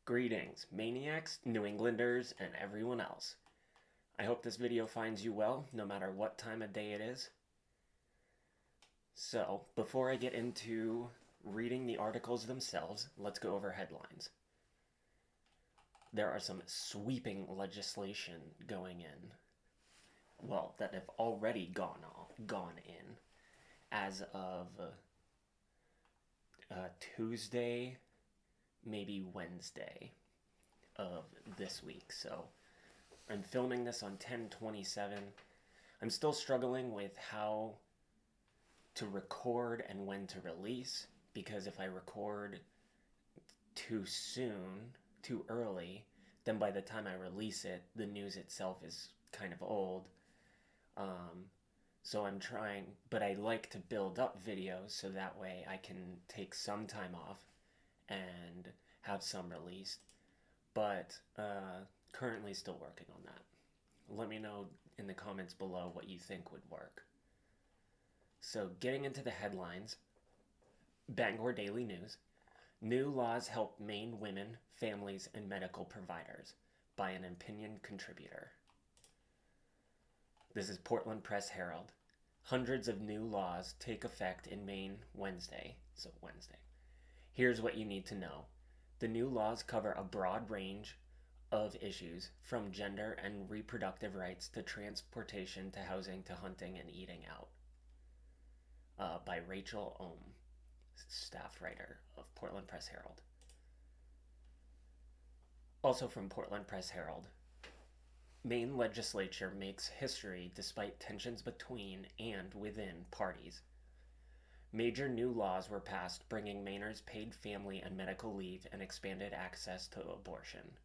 Greetings, maniacs, New Englanders, and everyone else. I hope this video finds you well, no matter what time of day it is. So, before I get into reading the articles themselves, let's go over headlines. There are some sweeping legislation going in. Well, that have already gone in as of Tuesday, maybe Wednesday of this week. So I'm filming this on 10/27. I'm still struggling with how to record and when to release, because if I record too soon, too early, then by the time I release it, the news itself is kind of old. So I'm trying, but I like to build up videos so that way I can take some time off and have some released. But currently still working on that. Let me know in the comments below what you think would work. So getting into the headlines, Bangor Daily News. New laws help Maine women, families, and medical providers, by an opinion contributor. This is Portland Press Herald. Hundreds of new laws take effect in Maine Wednesday. So Wednesday. Here's what you need to know. The new laws cover a broad range of issues, from gender and reproductive rights to transportation to housing to hunting and eating out. By Rachel Ohm, staff writer of Portland Press Herald. Also from Portland Press Herald. Maine legislature makes history despite tensions between and within parties. Major new laws were passed bringing Mainers paid family and medical leave and expanded access to abortion.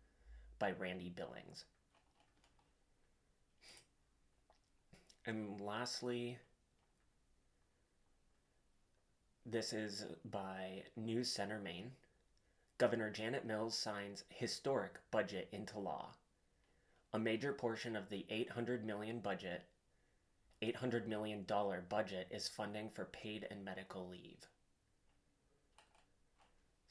By Randy Billings. And lastly, this is by News Center, Maine. Governor Janet Mills signs historic budget into law. A major portion of the $800 million budget is funding for paid and medical leave.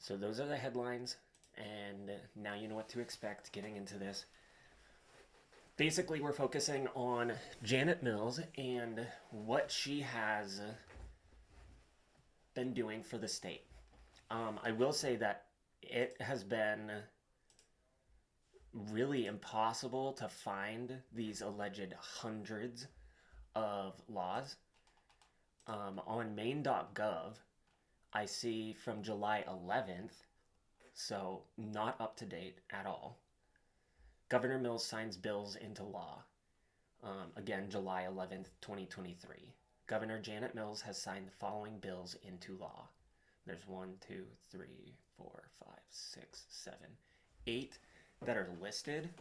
So those are the headlines, and now you know what to expect getting into this. Basically, we're focusing on Janet Mills and what she has been doing for the state. I will say that it has been really impossible to find these alleged hundreds of laws. On Maine.gov, I see from July 11th, so not up to date at all. Governor Mills signs bills into law. Again, July 11th, 2023. Governor Janet Mills has signed the following bills into law. There's 1, 2, 3, 4, 5, 6, 7, 8 that are listed.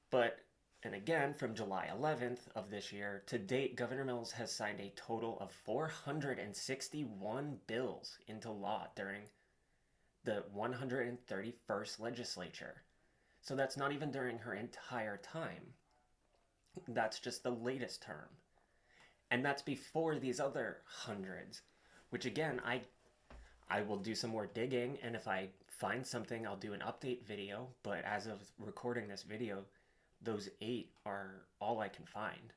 But, and again, from July 11th of this year, to date, Governor Mills has signed a total of 461 bills into law during the 131st legislature. So that's not even during her entire time. That's just the latest term. And that's before these other hundreds, which again, I will do some more digging, and if I find something, I'll do an update video. But as of recording this video, those 8 are all I can find.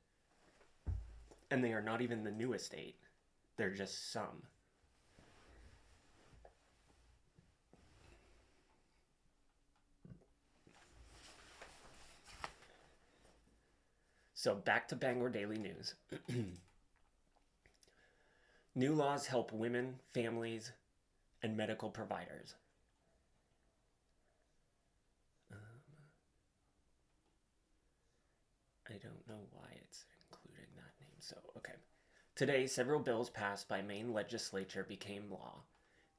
And they are not even the newest 8. They're just some. So back to Bangor Daily News. New laws help women, families, and medical providers. I don't know why it's including that name. So, okay. Today, several bills passed by Maine legislature became law.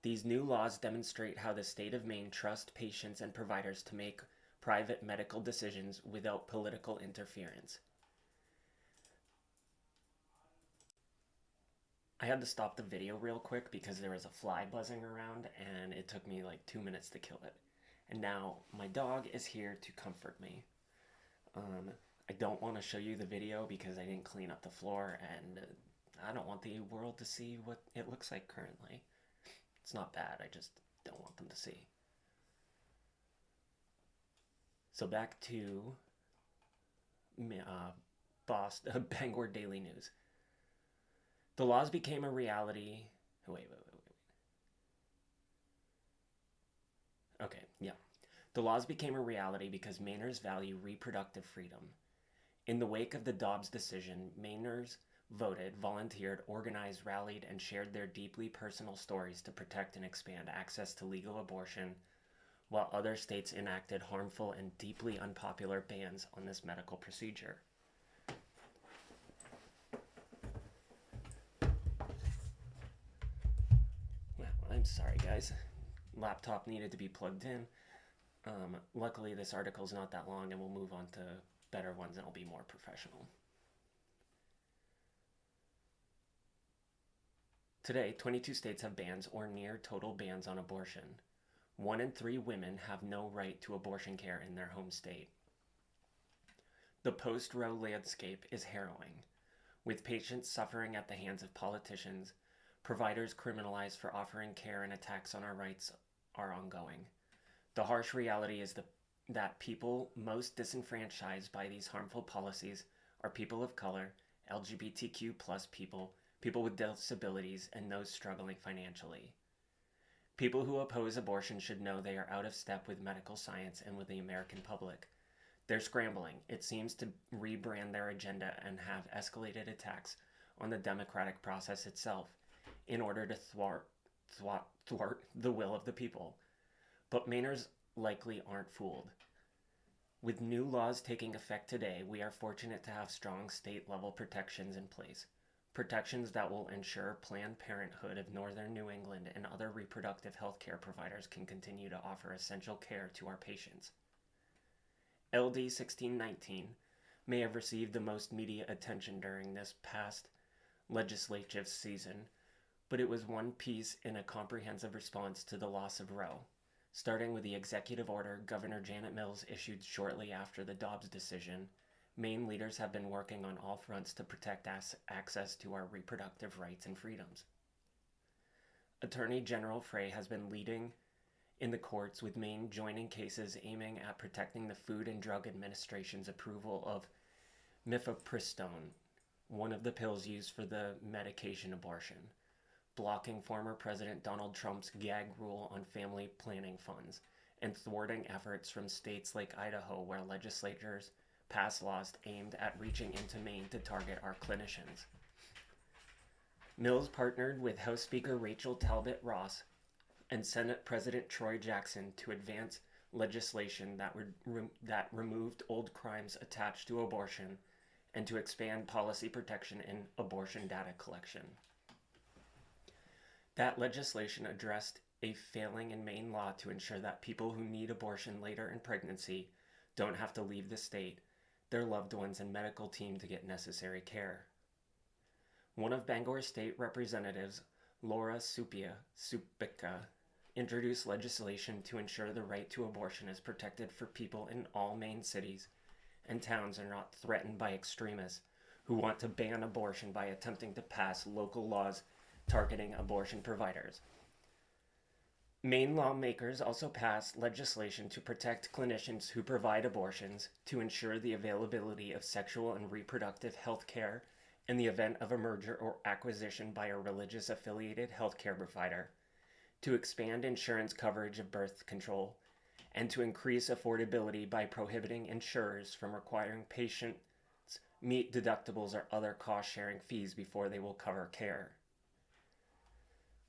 These new laws demonstrate how the state of Maine trusts patients and providers to make private medical decisions without political interference. I had to stop the video real quick because there was a fly buzzing around and it took me like 2 minutes to kill it. And now my dog is here to comfort me. I don't want to show you the video because I didn't clean up the floor, and I don't want the world to see what it looks like currently. It's not bad, I just don't want them to see. So back to Boston, Bangor Daily News. The laws became a reality. Wait. Okay, yeah. The laws became a reality because Mainers value reproductive freedom. In the wake of the Dobbs decision, Mainers voted, volunteered, organized, rallied, and shared their deeply personal stories to protect and expand access to legal abortion, while other states enacted harmful and deeply unpopular bans on this medical procedure. I'm sorry, guys. Laptop needed to be plugged in. Luckily, this article is not that long, and we'll move on to better ones, and I'll be more professional. Today, 22 states have bans or near total bans on abortion. 1 in 3 women have no right to abortion care in their home state. The post-Roe landscape is harrowing, with patients suffering at the hands of politicians, providers criminalized for offering care, and attacks on our rights are ongoing. The harsh reality is that people most disenfranchised by these harmful policies are people of color, LGBTQ plus people with disabilities, and those struggling financially. People who oppose abortion should know they are out of step with medical science and with the American public. They're scrambling, it seems, to rebrand their agenda and have escalated attacks on the democratic process itself in order to thwart the will of the people. But Mainers likely aren't fooled. With new laws taking effect today, we are fortunate to have strong state-level protections in place. Protections that will ensure Planned Parenthood of Northern New England and other reproductive health care providers can continue to offer essential care to our patients. LD 1619 may have received the most media attention during this past legislative season, but it was one piece in a comprehensive response to the loss of Roe, starting with the executive order Governor Janet Mills issued shortly after the Dobbs decision. Maine leaders have been working on all fronts to protect access to our reproductive rights and freedoms. Attorney General Frey has been leading in the courts, with Maine joining cases aiming at protecting the Food and Drug Administration's approval of mifepristone, one of the pills used for the medication abortion, blocking former President Donald Trump's gag rule on family planning funds, and thwarting efforts from states like Idaho, where legislators passed laws aimed at reaching into Maine to target our clinicians. Mills partnered with House Speaker Rachel Talbot Ross and Senate President Troy Jackson to advance legislation that removed old crimes attached to abortion and to expand policy protection in abortion data collection. That legislation addressed a failing in Maine law to ensure that people who need abortion later in pregnancy don't have to leave the state, their loved ones, and medical team to get necessary care. One of Bangor State Representatives, Laura Supica, introduced legislation to ensure the right to abortion is protected for people in all Maine cities and towns are not threatened by extremists who want to ban abortion by attempting to pass local laws targeting abortion providers. Maine lawmakers also passed legislation to protect clinicians who provide abortions, to ensure the availability of sexual and reproductive health care in the event of a merger or acquisition by a religious affiliated healthcare provider, to expand insurance coverage of birth control, and to increase affordability by prohibiting insurers from requiring patients meet deductibles or other cost-sharing fees before they will cover care.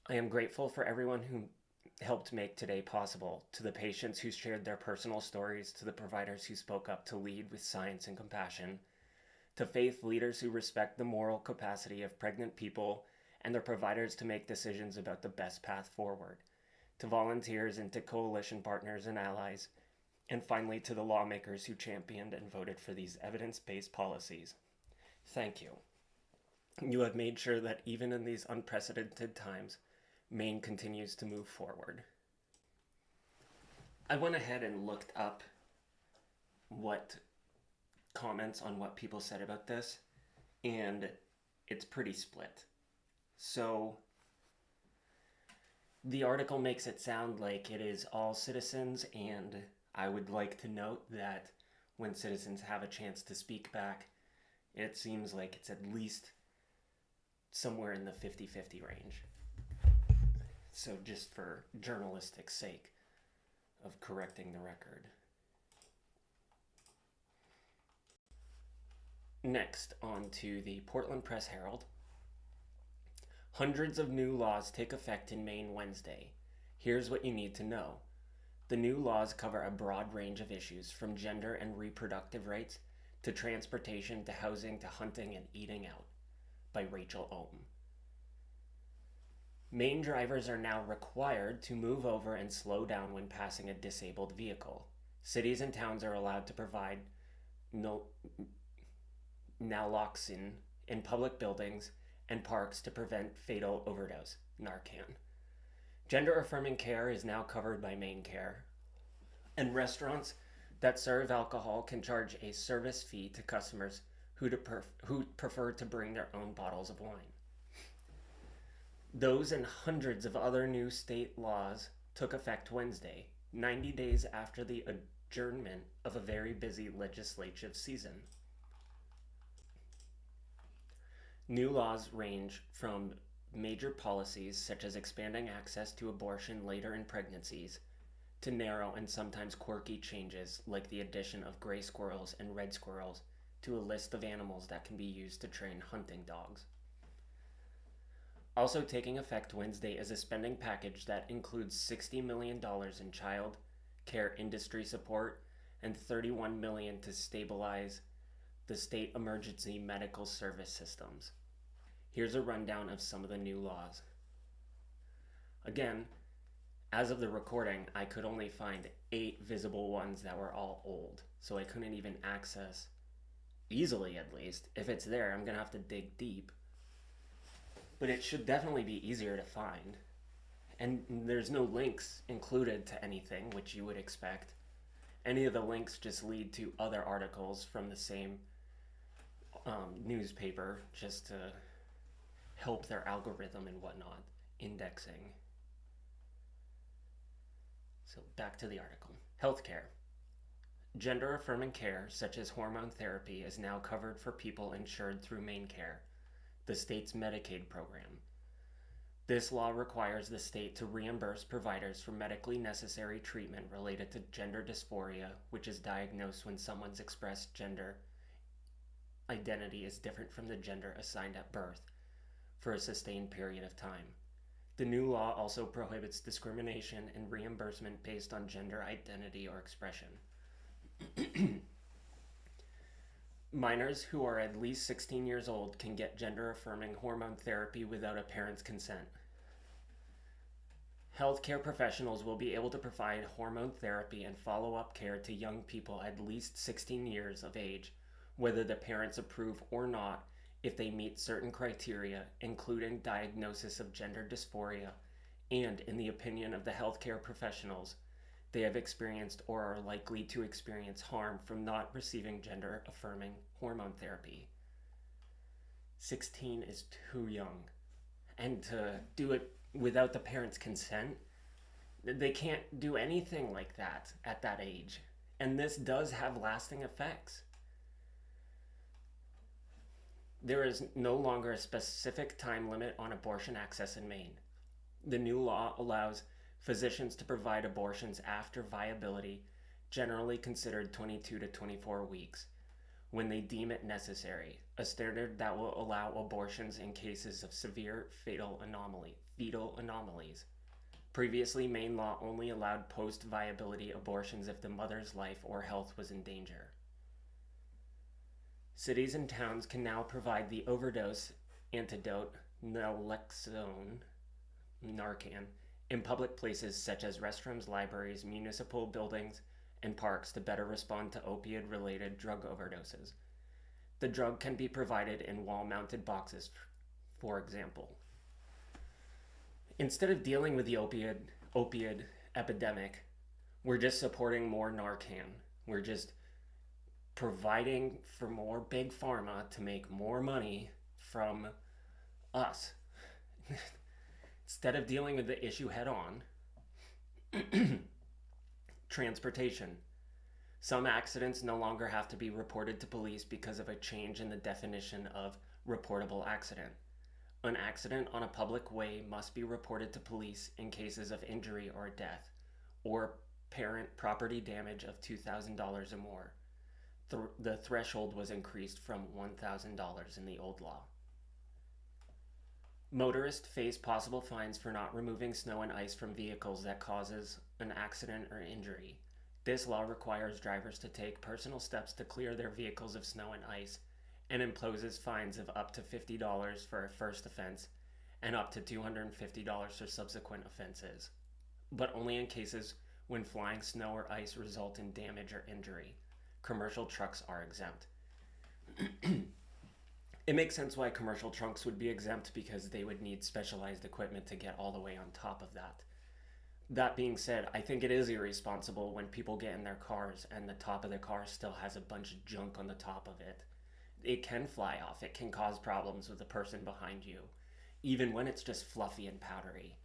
I am grateful for everyone who helped make today possible, to the patients who shared their personal stories, to the providers who spoke up to lead with science and compassion, to faith leaders who respect the moral capacity of pregnant people and their providers to make decisions about the best path forward, to volunteers and to coalition partners and allies, and finally to the lawmakers who championed and voted for these evidence-based policies. Thank you. You have made sure that even in these unprecedented times, Maine continues to move forward. I went ahead and looked up what comments on what people said about this, and it's pretty split. So the article makes it sound like it is all citizens and I would like to note that when citizens have a chance to speak back, it seems like it's at least somewhere in the 50-50 range. So just for journalistic sake of correcting the record. Next, on to the Portland Press Herald. Hundreds of new laws take effect in Maine Wednesday. Here's what you need to know. The new laws cover a broad range of issues, from gender and reproductive rights to transportation to housing to hunting and eating out, by Rachel Ohm. Maine drivers are now required to move over and slow down when passing a disabled vehicle. Cities and towns are allowed to provide naloxone in public buildings and parks to prevent fatal overdose, Narcan. Gender-affirming care is now covered by MaineCare, and restaurants that serve alcohol can charge a service fee to customers who prefer to bring their own bottles of wine. Those and hundreds of other new state laws took effect Wednesday, 90 days after the adjournment of a very busy legislative season. New laws range from major policies such as expanding access to abortion later in pregnancies to narrow and sometimes quirky changes like the addition of gray squirrels and red squirrels to a list of animals that can be used to train hunting dogs. Also taking effect Wednesday is a spending package that includes $60 million in child care industry support and $31 million to stabilize the state emergency medical service systems. Here's a rundown of some of the new laws. Again, as of the recording, I could only find 8 visible ones that were all old, so I couldn't even access, easily at least. If it's there, I'm going to have to dig deep. But it should definitely be easier to find. And there's no links included to anything, which you would expect. Any of the links just lead to other articles from the same newspaper, just to help their algorithm and whatnot, indexing. So back to the article. Healthcare. Gender-affirming care, such as hormone therapy, is now covered for people insured through MaineCare, the state's Medicaid program. This law requires the state to reimburse providers for medically necessary treatment related to gender dysphoria, which is diagnosed when someone's expressed gender identity is different from the gender assigned at birth, for a sustained period of time. The new law also prohibits discrimination and reimbursement based on gender identity or expression. Minors who are at least 16 years old can get gender-affirming hormone therapy without a parent's consent. Healthcare professionals will be able to provide hormone therapy and follow-up care to young people at least 16 years of age, whether the parents approve or not, if they meet certain criteria, including diagnosis of gender dysphoria, and, in the opinion of the healthcare professionals, they have experienced or are likely to experience harm from not receiving gender-affirming hormone therapy. 16 is too young. And to do it without the parents' consent, they can't do anything like that at that age. And this does have lasting effects. There is no longer a specific time limit on abortion access in Maine. The new law allows physicians to provide abortions after viability, generally considered 22 to 24 weeks, when they deem it necessary, a standard that will allow abortions in cases of severe fetal anomalies. Previously, Maine law only allowed post-viability abortions if the mother's life or health was in danger. Cities and towns can now provide the overdose antidote naloxone, Narcan, in public places such as restrooms, libraries, municipal buildings, and parks to better respond to opioid-related drug overdoses. The drug can be provided in wall-mounted boxes, for example. Instead of dealing with the opioid epidemic, we're just supporting more Narcan. We're just providing for more big pharma to make more money from us. Instead of dealing with the issue head on, Transportation. Some accidents no longer have to be reported to police because of a change in the definition of reportable accident. An accident on a public way must be reported to police in cases of injury or death, or parent property damage of $2,000 or more. The threshold was increased from $1,000 in the old law. Motorists face possible fines for not removing snow and ice from vehicles that causes an accident or injury. This law requires drivers to take personal steps to clear their vehicles of snow and ice, and imposes fines of up to $50 for a first offense and up to $250 for subsequent offenses, but only in cases when flying snow or ice result in damage or injury. Commercial trucks are exempt. It makes sense why commercial trucks would be exempt, because they would need specialized equipment to get all the way on top of that. That being said, I think it is irresponsible when people get in their cars and the top of the car still has a bunch of junk on the top of it. It can fly off. It can cause problems with the person behind you, even when it's just fluffy and powdery.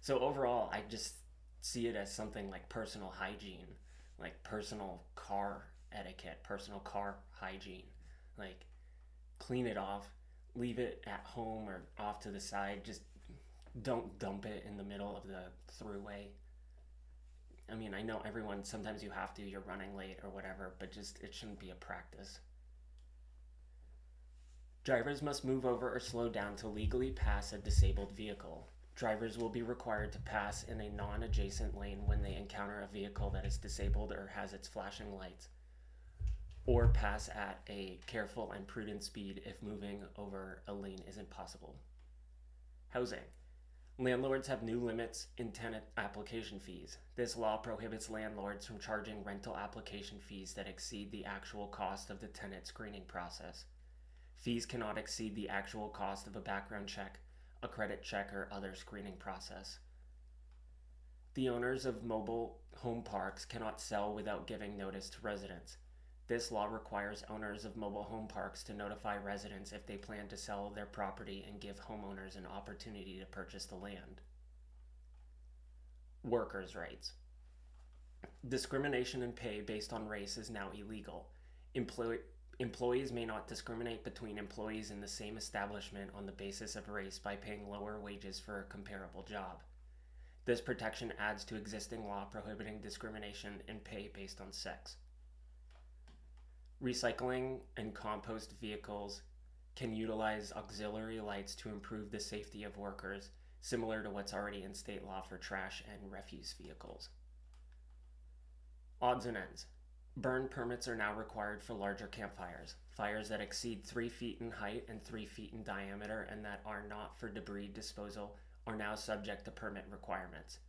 So overall, I just see it as something like personal hygiene, like personal car etiquette, personal car hygiene. Like, clean it off, leave it at home or off to the side. Just don't dump it in the middle of the throughway. I mean, I know everyone, sometimes you have to, you're running late or whatever, but just, it shouldn't be a practice. Drivers must move over or slow down to legally pass a disabled vehicle. Drivers will be required to pass in a non-adjacent lane when they encounter a vehicle that is disabled or has its flashing lights, or pass at a careful and prudent speed if moving over a lane isn't possible. Housing. Landlords have new limits in tenant application fees. This law prohibits landlords from charging rental application fees that exceed the actual cost of the tenant screening process. Fees cannot exceed the actual cost of a background check, a credit check, or other screening process. The owners of mobile home parks cannot sell without giving notice to residents. This law requires owners of mobile home parks to notify residents if they plan to sell their property and give homeowners an opportunity to purchase the land. Workers' rights. Discrimination in pay based on race is now illegal. Employees may not discriminate between employees in the same establishment on the basis of race by paying lower wages for a comparable job. This protection adds to existing law prohibiting discrimination in pay based on sex. Recycling and compost vehicles can utilize auxiliary lights to improve the safety of workers, similar to what's already in state law for trash and refuse vehicles. Odds and ends. Burn permits are now required for larger campfires. Fires that exceed 3 feet in height and 3 feet in diameter and that are not for debris disposal are now subject to permit requirements.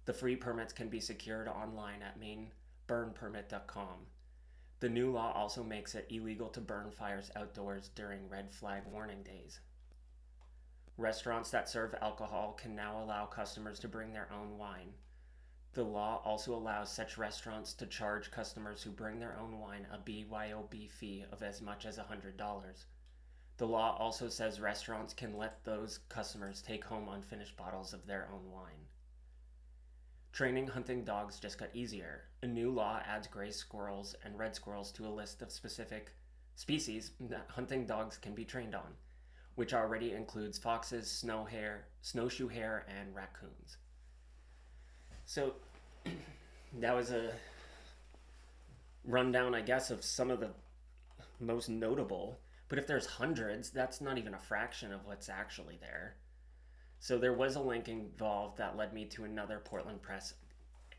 The free permits can be secured online at MaineBurnPermit.com. The new law also makes it illegal to burn fires outdoors during red flag warning days. Restaurants that serve alcohol can now allow customers to bring their own wine. The law also allows such restaurants to charge customers who bring their own wine a BYOB fee of as much as $100. The law also says restaurants can let those customers take home unfinished bottles of their own wine. Training hunting dogs just got easier. A new law adds gray squirrels and red squirrels to a list of specific species that hunting dogs can be trained on, which already includes foxes, snowshoe hare, and raccoons. So that was a rundown, I guess, of some of the most notable. But if there's hundreds, that's not even a fraction of what's actually there. So there was a link involved that led me to another Portland Press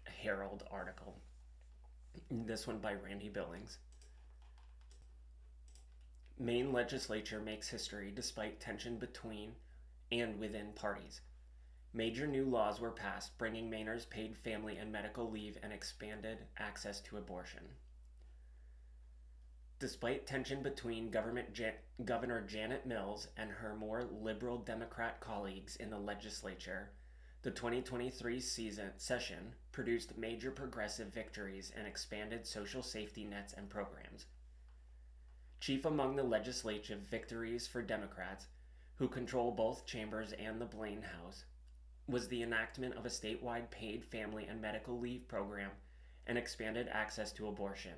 Herald article. This one by Randy Billings. Maine legislature makes history despite tension between and within parties. Major new laws were passed, bringing Mainers paid family and medical leave and expanded access to abortion. Despite tension between Governor Janet Mills and her more liberal Democrat colleagues in the legislature, the 2023 session produced major progressive victories and expanded social safety nets and programs. Chief among the legislative victories for Democrats, who control both chambers and the Blaine House, was the enactment of a statewide paid family and medical leave program and expanded access to abortion.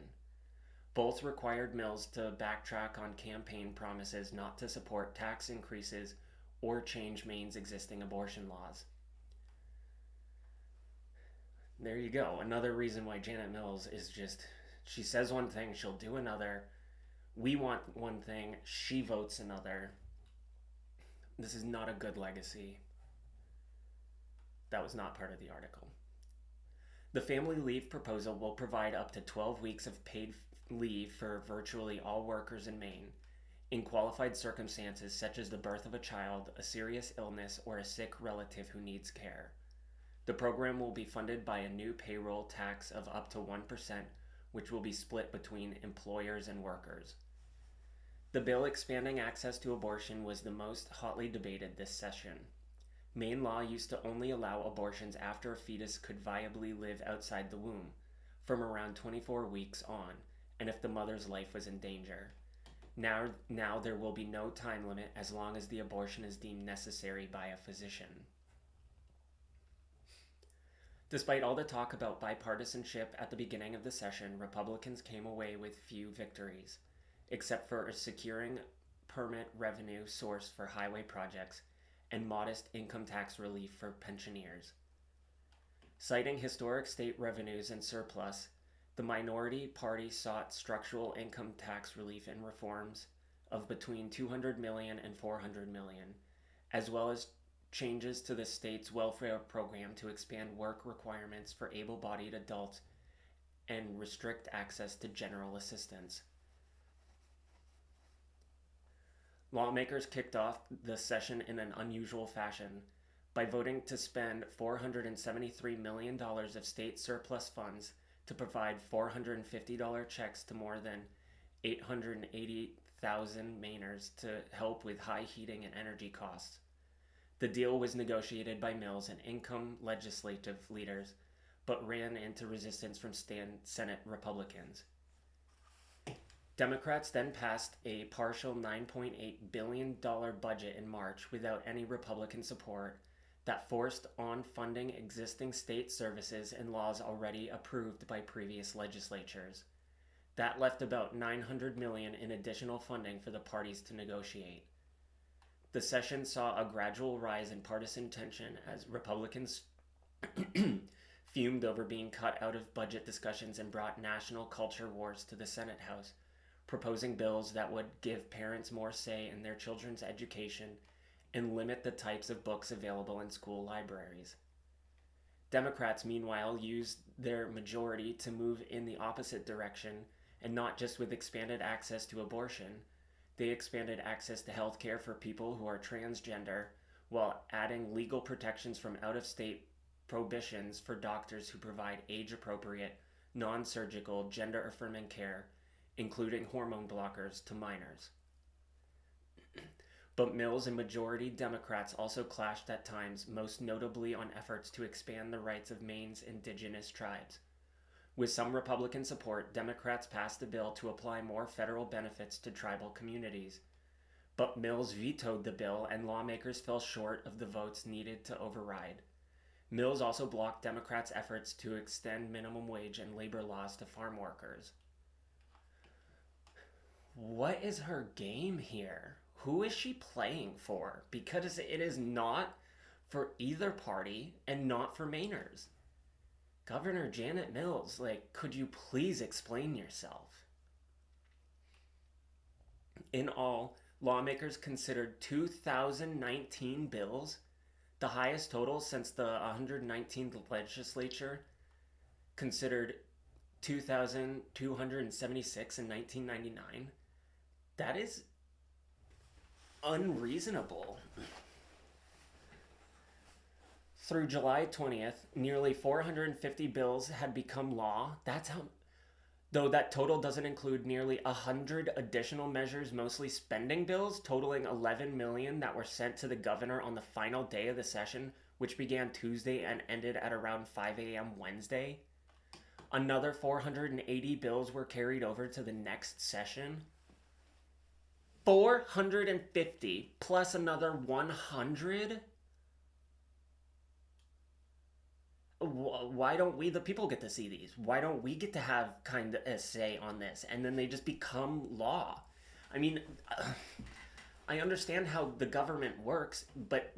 Both required Mills to backtrack on campaign promises not to support tax increases or change Maine's existing abortion laws. There you go. Another reason why Janet Mills is just, she says one thing, she'll do another. We want one thing, she votes another. This is not a good legacy. That was not part of the article. The family leave proposal will provide up to 12 weeks of paid leave for virtually all workers in Maine, in qualified circumstances such as the birth of a child, a serious illness, or a sick relative who needs care. The program will be funded by a new payroll tax of up to 1%, which will be split between employers and workers. The bill expanding access to abortion was the most hotly debated this session. Maine law used to only allow abortions after a fetus could viably live outside the womb, from around 24 weeks on, and if the mother's life was in danger. Now there will be no time limit as long as the abortion is deemed necessary by a physician. Despite all the talk about bipartisanship at the beginning of the session, Republicans came away with few victories, except for securing permit revenue source for highway projects and modest income tax relief for pensioners. Citing historic state revenues and surplus, the minority party sought structural income tax relief and reforms of between $200 million and $400 million, as well as changes to the state's welfare program to expand work requirements for able-bodied adults and restrict access to general assistance. Lawmakers kicked off the session in an unusual fashion by voting to spend $473 million of state surplus funds to provide $450 checks to more than 880,000 Mainers to help with high heating and energy costs. The deal was negotiated by Mills and income legislative leaders, but ran into resistance from Senate Republicans. Democrats then passed a partial $9.8 billion budget in March without any Republican support that forced on funding existing state services and laws already approved by previous legislatures. That left about $900 million in additional funding for the parties to negotiate. The session saw a gradual rise in partisan tension as Republicans fumed over being cut out of budget discussions and brought national culture wars to the Senate House, proposing bills that would give parents more say in their children's education and limit the types of books available in school libraries. Democrats, meanwhile, used their majority to move in the opposite direction, and not just with expanded access to abortion. They expanded access to health care for people who are transgender, while adding legal protections from out-of-state prohibitions for doctors who provide age-appropriate, non-surgical, gender-affirming care, including hormone blockers, to minors. But Mills and majority Democrats also clashed at times, most notably on efforts to expand the rights of Maine's indigenous tribes. With some Republican support, Democrats passed a bill to apply more federal benefits to tribal communities. But Mills vetoed the bill, and lawmakers fell short of the votes needed to override. Mills also blocked Democrats' efforts to extend minimum wage and labor laws to farm workers. What is her game here? Who is she playing for? Because it is not for either party and not for Mainers. Governor Janet Mills, could you please explain yourself? In all, lawmakers considered 2,019 bills, the highest total since the 119th legislature considered 2,276 in 1999. That is unreasonable. Through July 20th, nearly 450 bills had become law. Though that total doesn't include nearly 100 additional measures, mostly spending bills, totaling 11 million that were sent to the governor on the final day of the session, which began Tuesday and ended at around 5 a.m. Wednesday. Another 480 bills were carried over to the next session. 450 plus another 100? why don't we, the people, get to see these? Why don't we get to have kind of a say on this? And then they just become law. I mean, I understand how the government works, but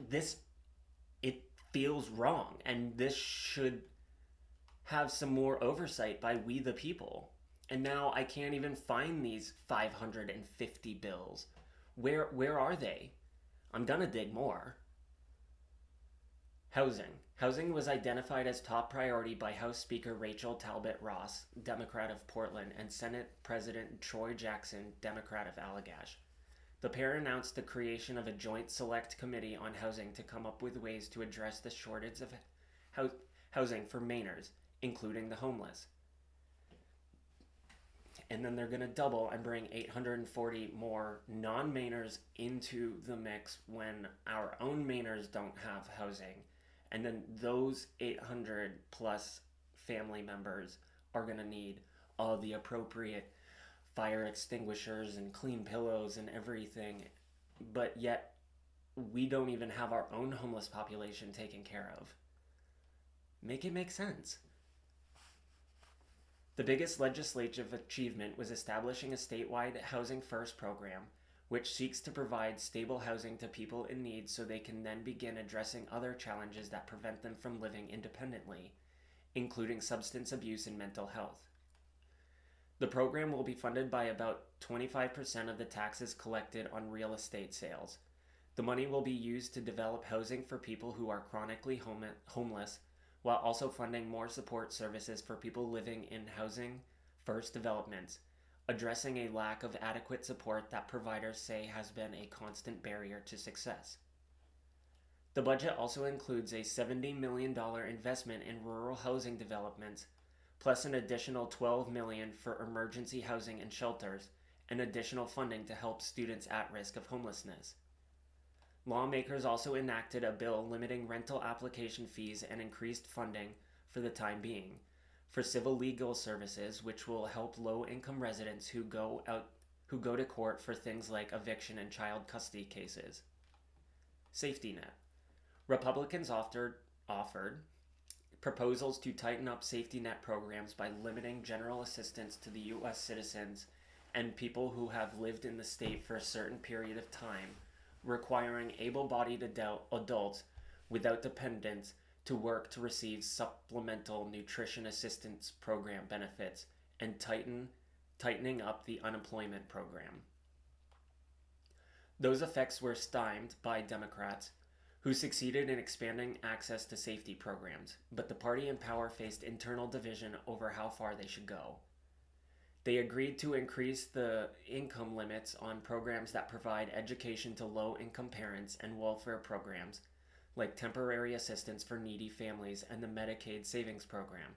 it feels wrong. And this should have some more oversight by we the people. And now I can't even find these 550 bills. Where are they? I'm gonna dig more. Housing. Housing was identified as top priority by House Speaker Rachel Talbot Ross, Democrat of Portland, and Senate President Troy Jackson, Democrat of Allagash. The pair announced the creation of a joint select committee on housing to come up with ways to address the shortage of housing for Mainers, including the homeless. And then they're going to double and bring 840 more non-Mainers into the mix when our own Mainers don't have housing. And then those 800 plus family members are going to need all the appropriate fire extinguishers and clean pillows and everything. But yet, we don't even have our own homeless population taken care of. Make it make sense. The biggest legislative achievement was establishing a statewide Housing First program, which seeks to provide stable housing to people in need so they can then begin addressing other challenges that prevent them from living independently, including substance abuse and mental health. The program will be funded by about 25% of the taxes collected on real estate sales. The money will be used to develop housing for people who are chronically homeless, while also funding more support services for people living in housing first developments, addressing a lack of adequate support that providers say has been a constant barrier to success. The budget also includes a $70 million investment in rural housing developments, plus an additional $12 million for emergency housing and shelters, and additional funding to help students at risk of homelessness. Lawmakers also enacted a bill limiting rental application fees and increased funding, for the time being, for civil legal services, which will help low-income residents who go to court for things like eviction and child custody cases. Safety net. Republicans offered proposals to tighten up safety net programs by limiting general assistance to the U.S. citizens and people who have lived in the state for a certain period of time, requiring able-bodied adults without dependents to work to receive supplemental nutrition assistance program benefits, and tightening up the unemployment program. Those effects were stymied by Democrats, who succeeded in expanding access to safety programs, but the party in power faced internal division over how far they should go. They agreed to increase the income limits on programs that provide education to low-income parents and welfare programs, like temporary assistance for needy families and the Medicaid Savings Program,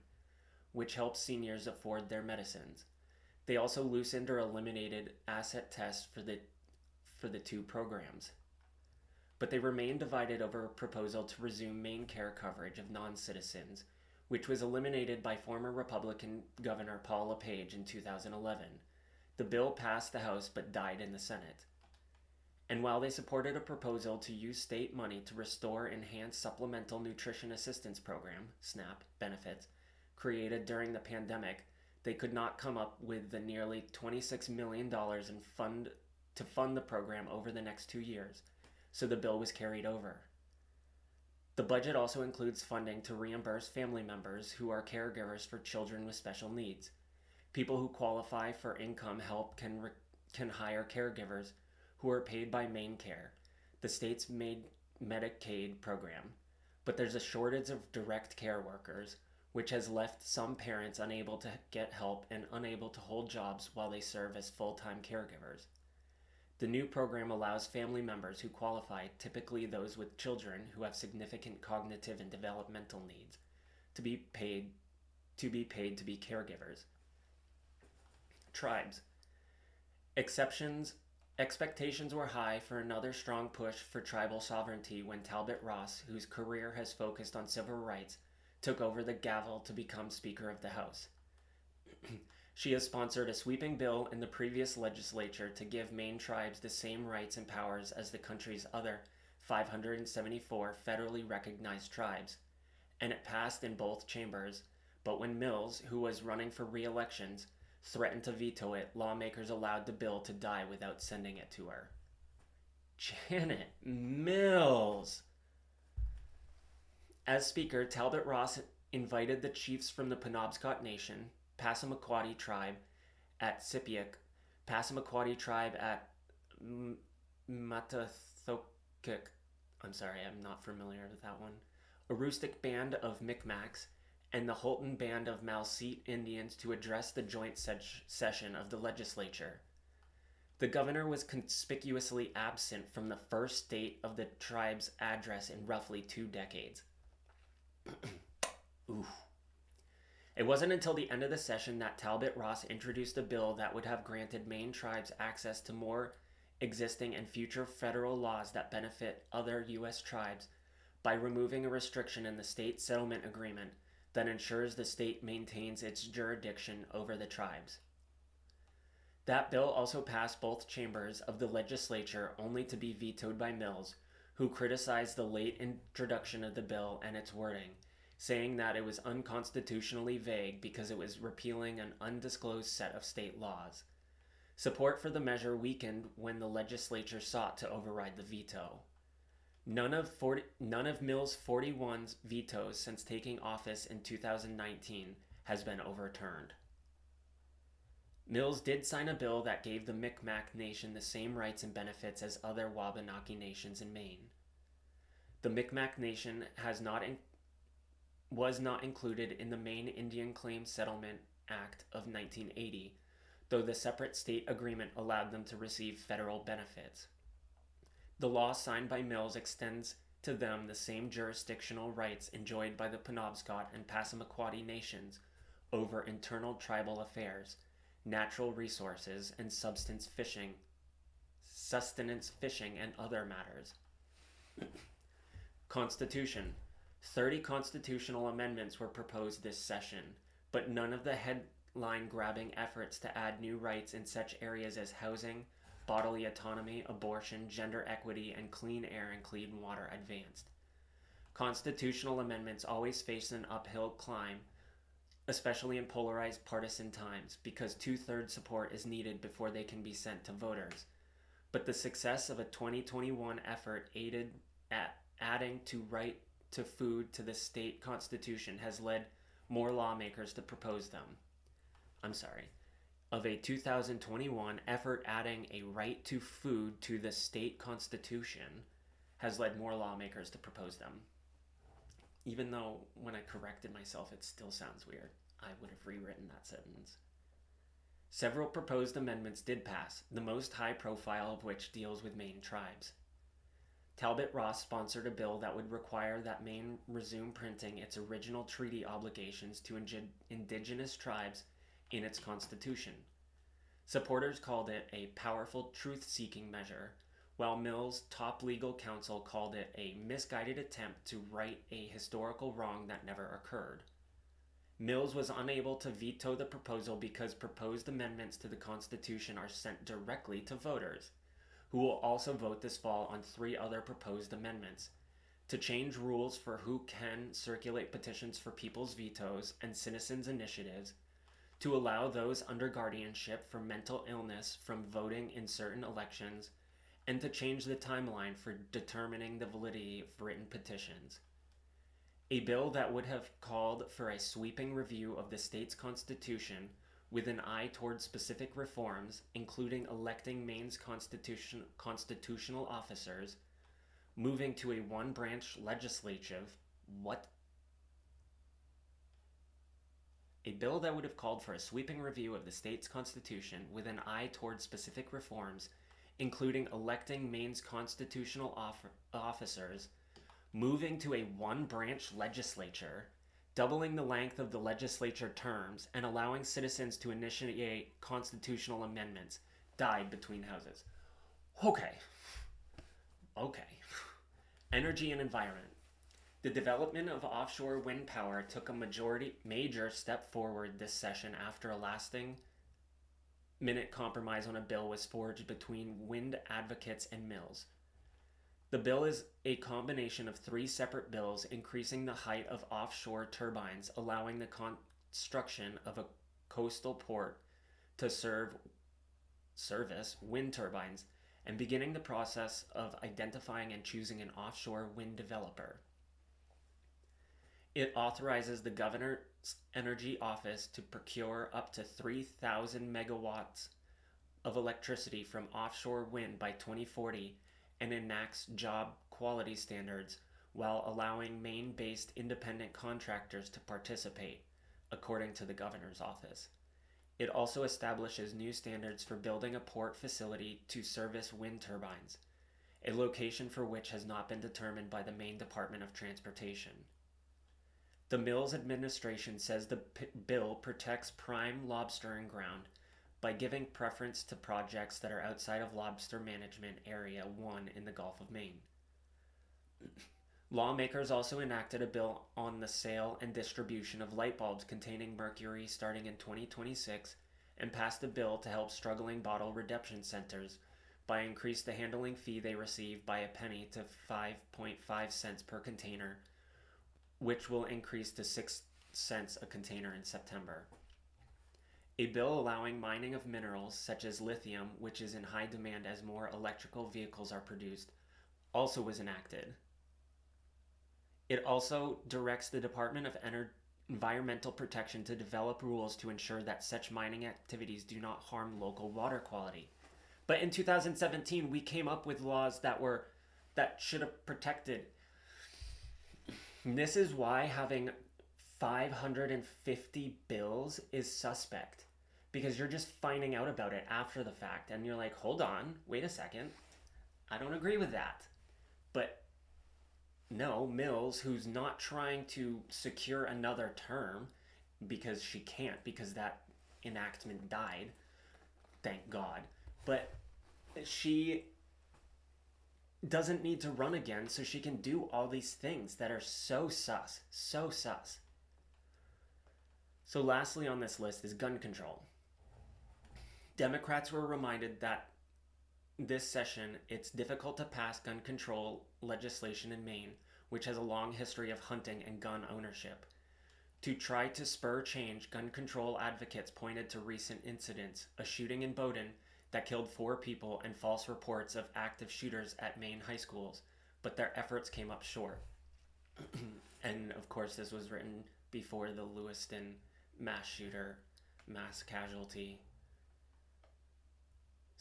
which helps seniors afford their medicines. They also loosened or eliminated asset tests for the two programs. But they remained divided over a proposal to resume MaineCare coverage of non-citizens, which was eliminated by former Republican Governor Paul LePage in 2011. The bill passed the House but died in the Senate. And while they supported a proposal to use state money to restore Enhanced Supplemental Nutrition Assistance Program, SNAP, benefits, created during the pandemic, they could not come up with the nearly $26 million to fund the program over the next 2 years, so the bill was carried over. The budget also includes funding to reimburse family members who are caregivers for children with special needs. People who qualify for income help can hire caregivers who are paid by MaineCare, the state's Medicaid program. But there's a shortage of direct care workers, which has left some parents unable to get help and unable to hold jobs while they serve as full-time caregivers. The new program allows family members who qualify, typically those with children who have significant cognitive and developmental needs, to be paid to be caregivers. Tribes. Expectations were high for another strong push for tribal sovereignty when Talbot Ross, whose career has focused on civil rights, took over the gavel to become Speaker of the House. She has sponsored a sweeping bill in the previous legislature to give Maine tribes the same rights and powers as the country's other 574 federally recognized tribes, and it passed in both chambers. But when Mills, who was running for re-elections, threatened to veto it, lawmakers allowed the bill to die without sending it to her. Janet Mills! As Speaker, Talbot Ross invited the chiefs from the Penobscot Nation, Passamaquoddy tribe at Sipiak, Passamaquoddy tribe at Matathokik. I'm sorry, I'm not familiar with that one. Aroostook band of Micmacs, and the Holton band of Malseet Indians to address the joint session of the legislature. The governor was conspicuously absent from the first date of the tribe's address in roughly 2 decades. Oof. It wasn't until the end of the session that Talbot Ross introduced a bill that would have granted Maine tribes access to more existing and future federal laws that benefit other U.S. tribes by removing a restriction in the state settlement agreement that ensures the state maintains its jurisdiction over the tribes. That bill also passed both chambers of the legislature, only to be vetoed by Mills, who criticized the late introduction of the bill and its wording, saying that it was unconstitutionally vague because it was repealing an undisclosed set of state laws. Support for the measure weakened when the legislature sought to override the veto. None of Mills' 41 vetoes since taking office in 2019 has been overturned. Mills did sign a bill that gave the Micmac Nation the same rights and benefits as other Wabanaki nations in Maine. The Micmac Nation was not included in the Maine Indian Claims Settlement Act of 1980, though the separate state agreement allowed them to receive federal benefits. The law signed by Mills extends to them the same jurisdictional rights enjoyed by the Penobscot and Passamaquoddy nations over internal tribal affairs, natural resources, and sustenance fishing, and other matters. Constitution. 30 constitutional amendments were proposed this session, but none of the headline-grabbing efforts to add new rights in such areas as housing, bodily autonomy, abortion, gender equity, and clean air and clean water advanced. Constitutional amendments always face an uphill climb, especially in polarized partisan times, because 2/3 support is needed before they can be sent to voters. But the success of a 2021 effort aided at adding to right to food to the state constitution has led more lawmakers to propose them. Of a 2021 effort adding a right to food to the state constitution has led more lawmakers to propose them. Even though when I corrected myself it still sounds weird, I would have rewritten that sentence. Several proposed amendments did pass, the most high profile of which deals with Maine tribes. Talbot Ross sponsored a bill that would require that Maine resume printing its original treaty obligations to indigenous tribes in its constitution. Supporters called it a powerful truth-seeking measure, while Mills' top legal counsel called it a misguided attempt to right a historical wrong that never occurred. Mills was unable to veto the proposal because proposed amendments to the Constitution are sent directly to voters, who will also vote this fall on 3 other proposed amendments: to change rules for who can circulate petitions for people's vetoes and citizens' initiatives, to allow those under guardianship for mental illness from voting in certain elections, and to change the timeline for determining the validity of written petitions. A bill that would have called for a sweeping review of the state's constitution with an eye toward specific reforms, including electing Maine's constitutional officers, moving to a one-branch legislative. A bill that would have called for a sweeping review of the state's constitution with an eye toward specific reforms, including electing Maine's constitutional officers, moving to a one-branch legislature, doubling the length of the legislature terms, and allowing citizens to initiate constitutional amendments, died between houses. Okay. Energy and environment. The development of offshore wind power took a major step forward this session after a last-minute compromise on a bill was forged between wind advocates and Mills. The bill is a combination of three separate bills increasing the height of offshore turbines, allowing the construction of a coastal port to service wind turbines, and beginning the process of identifying and choosing an offshore wind developer. It authorizes the Governor's Energy Office to procure up to 3,000 megawatts of electricity from offshore wind by 2040 and enacts job quality standards while allowing Maine-based independent contractors to participate, according to the Governor's Office. It also establishes new standards for building a port facility to service wind turbines, a location for which has not been determined by the Maine Department of Transportation. The Mills administration says the bill protects prime lobstering ground by giving preference to projects that are outside of Lobster Management Area 1 in the Gulf of Maine. Lawmakers also enacted a bill on the sale and distribution of light bulbs containing mercury starting in 2026 and passed a bill to help struggling bottle redemption centers by increase the handling fee they receive by a penny to 5.5 cents per container, which will increase to 6 cents a container in September. A bill allowing mining of minerals such as lithium, which is in high demand as more electrical vehicles are produced, also was enacted. It also directs the Department of Environmental Protection to develop rules to ensure that such mining activities do not harm local water quality. But in 2017, we came up with laws that should have protected. This is why having 550 bills is suspect, because you're just finding out about it after the fact and you're like, hold on, wait a second, I don't agree with that. But no, Mills, who's not trying to secure another term because she can't, because that enactment died, thank God, but she doesn't need to run again so she can do all these things that are so sus. So lastly on this list is gun control. Democrats were reminded that this session it's difficult to pass gun control legislation in Maine, which has a long history of hunting and gun ownership. To try to spur change, gun control advocates pointed to recent incidents, a shooting in Bowdoin that killed 4 people and false reports of active shooters at Maine high schools, but their efforts came up short. And of course this was written before the Lewiston mass casualty.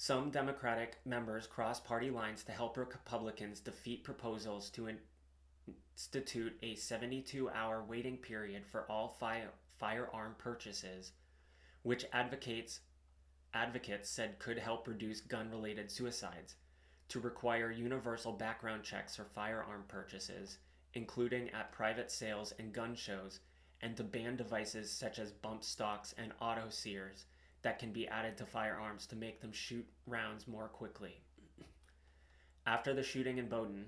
Some Democratic members crossed party lines to help Republicans defeat proposals to institute a 72-hour waiting period for all firearm purchases, which advocates said could help reduce gun-related suicides, to require universal background checks for firearm purchases, including at private sales and gun shows, and to ban devices such as bump stocks and auto sears that can be added to firearms to make them shoot rounds more quickly. After the shooting in Bowdoin,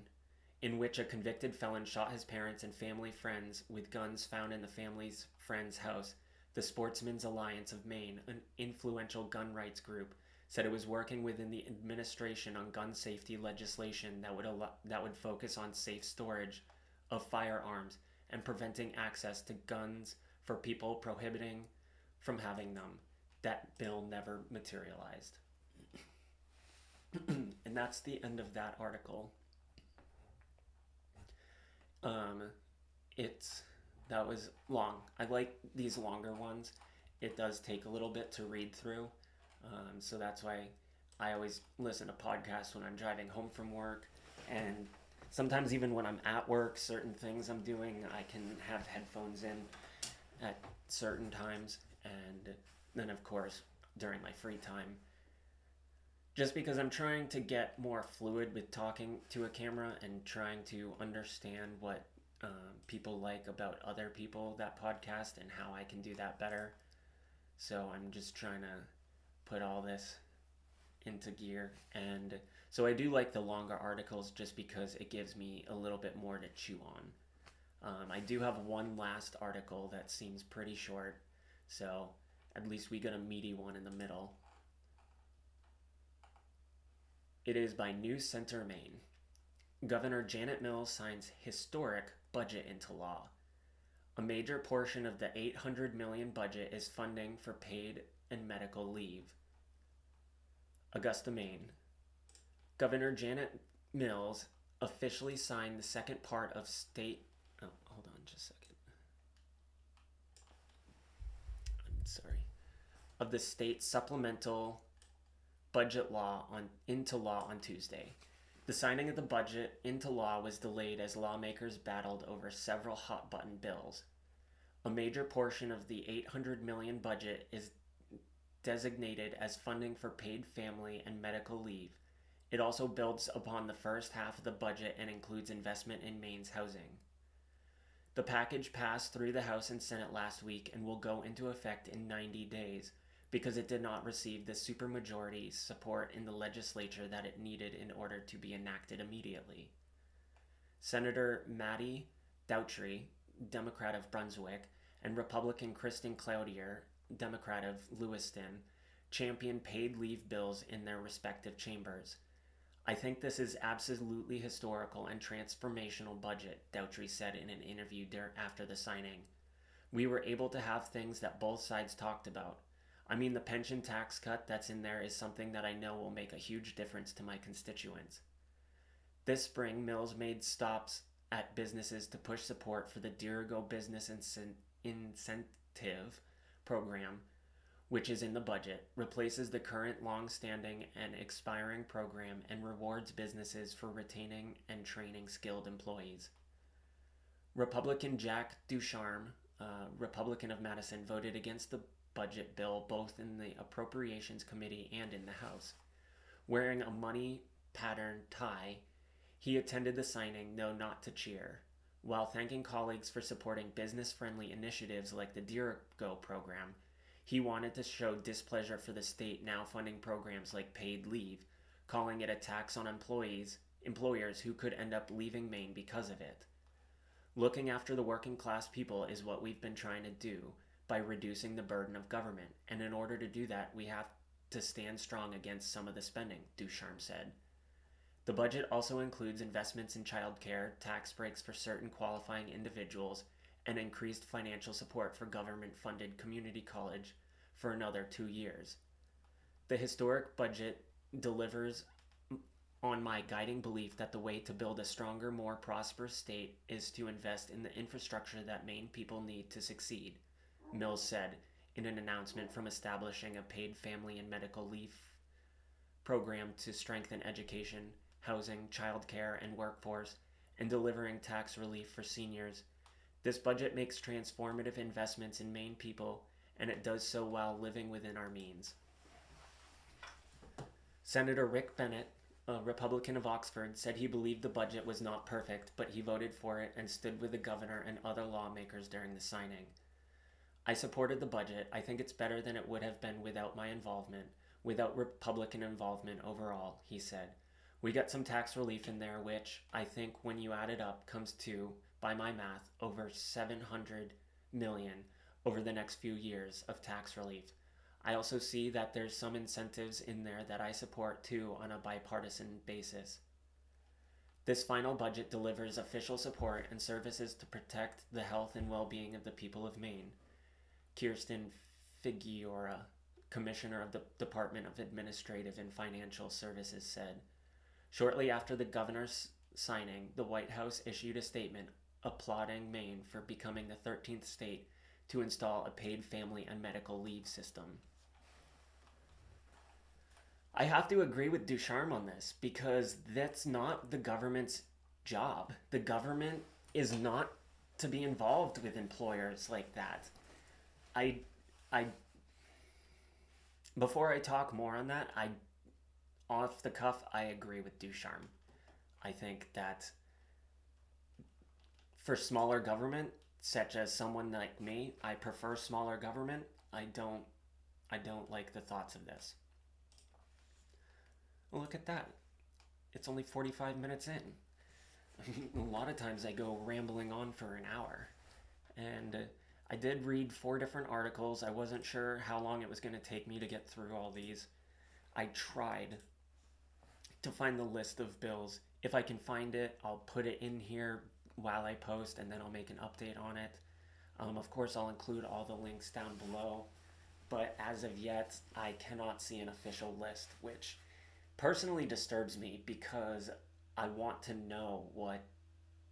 in which a convicted felon shot his parents and family friends with guns found in the family's friend's house, the Sportsmen's Alliance of Maine, an influential gun rights group, said it was working within the administration on gun safety legislation that would focus on safe storage of firearms and preventing access to guns for people prohibiting from having them. That bill never materialized. And that's the end of that article. That was long. I like these longer ones. It does take a little bit to read through. So that's why I always listen to podcasts when I'm driving home from work. And sometimes even when I'm at work, certain things I'm doing, I can have headphones in at certain times. And then, of course, during my free time. Just because I'm trying to get more fluid with talking to a camera and trying to understand what people like about other people that podcast and how I can do that better. So I'm just trying to put all this into gear. And so I do like the longer articles just because it gives me a little bit more to chew on. I do have one last article that seems pretty short, so at least we got a meaty one in the middle. It is by News Center, Maine. Governor Janet Mills signs historic budget into law. A major portion of the $800 million budget is funding for paid and medical leave. Augusta, Maine. Governor Janet Mills officially signed the second part of state... Oh, hold on just a second. I'm sorry. Of the state supplemental budget law into law on Tuesday. The signing of the budget into law was delayed as lawmakers battled over several hot-button bills. A major portion of the $800 million budget is designated as funding for paid family and medical leave. It also builds upon the first half of the budget and includes investment in Maine's housing. The package passed through the House and Senate last week and will go into effect in 90 days because it did not receive the supermajority support in the legislature that it needed in order to be enacted immediately. Senator Matty Daughtry, Democrat of Brunswick, and Republican Kristen Cloutier, Democrat of Lewiston, championed paid leave bills in their respective chambers. I think this is absolutely historical and transformational budget, Daughtry said in an interview after the signing. We were able to have things that both sides talked about. I mean, the pension tax cut that's in there is something that I know will make a huge difference to my constituents. This spring, Mills made stops at businesses to push support for the Dirigo Business Incentive Program, which is in the budget, replaces the current long-standing and expiring program, and rewards businesses for retaining and training skilled employees. Republican Jack Ducharme, Republican of Madison, voted against the budget bill both in the Appropriations Committee and in the House. Wearing a money pattern tie, he attended the signing, though not to cheer. While thanking colleagues for supporting business-friendly initiatives like the Dirigo program, he wanted to show displeasure for the state now funding programs like paid leave, calling it a tax on employers who could end up leaving Maine because of it. Looking after the working class people is what we've been trying to do by reducing the burden of government, and in order to do that, we have to stand strong against some of the spending, Ducharme said. The budget also includes investments in childcare, tax breaks for certain qualifying individuals, and increased financial support for government-funded community college for another 2 years. The historic budget delivers on my guiding belief that the way to build a stronger, more prosperous state is to invest in the infrastructure that Maine people need to succeed, Mills said in an announcement from establishing a paid family and medical leave program to strengthen education, housing, childcare, and workforce, and delivering tax relief for seniors. This budget makes transformative investments in Maine people, and it does so while living within our means. Senator Rick Bennett, a Republican of Oxford, said he believed the budget was not perfect, but he voted for it and stood with the governor and other lawmakers during the signing. I supported the budget. I think it's better than it would have been without my involvement, without Republican involvement overall, he said. We got some tax relief in there, which I think when you add it up comes to, by my math, over $700 million over the next few years of tax relief. I also see that there's some incentives in there that I support too on a bipartisan basis. This final budget delivers official support and services to protect the health and well-being of the people of Maine, Kirsten Figueroa, Commissioner of the Department of Administrative and Financial Services, said. Shortly after the governor's signing, the White House issued a statement applauding Maine for becoming the 13th state to install a paid family and medical leave system. I have to agree with Ducharme on this because that's not the government's job. The government is not to be involved with employers like that. Before I talk more on that, off the cuff, I agree with Ducharme. I think that for smaller government, such as someone like me, I prefer smaller government. I don't like the thoughts of this. Well, look at that. It's only 45 minutes in. A lot of times I go rambling on for an hour. And I did read 4 different articles. I wasn't sure how long it was going to take me to get through all these. I tried to find the list of bills If I can find it, I'll put it in here while I post, and then I'll make an update on it. Of course, I'll include all the links down below, but as of yet, I cannot see an official list, which personally disturbs me because I want to know what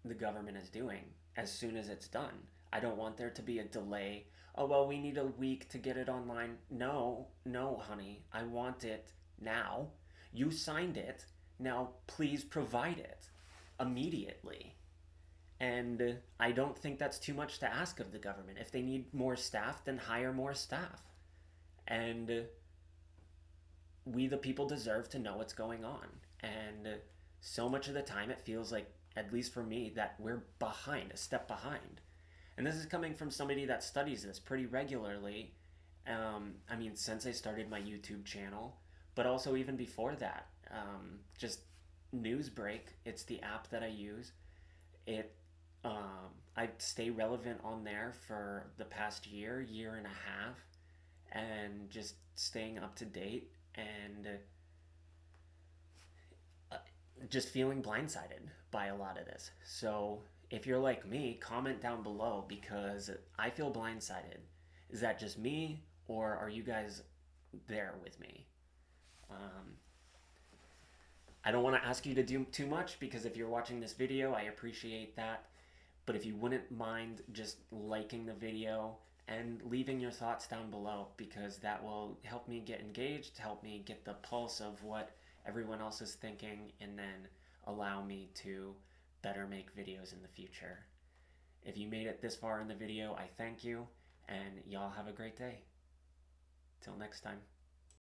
the government is doing as soon as it's done. I don't want there to be a delay. Oh, well, we need a week to get it online. No, no, honey. I want it now. You signed it. Now, please provide it immediately. And I don't think that's too much to ask of the government. If they need more staff, then hire more staff. And we, the people, deserve to know what's going on. And so much of the time, it feels like, at least for me, that we're behind, a step behind. And this is coming from somebody that studies this pretty regularly. I mean, since I started my YouTube channel, but also even before that. Just Newsbreak, it's the app that I use. It I stay relevant on there for the past year and a half, and just staying up to date, and just feeling blindsided by a lot of this. So if you're like me, comment down below, because I feel blindsided. Is that just me, or are you guys there with me? I don't want to ask you to do too much, because if you're watching this video, I appreciate that. But if you wouldn't mind just liking the video and leaving your thoughts down below, because that will help me get engaged, help me get the pulse of what everyone else is thinking, and then allow me to better make videos in the future. If you made it this far in the video, I thank you, and y'all have a great day. Till next time.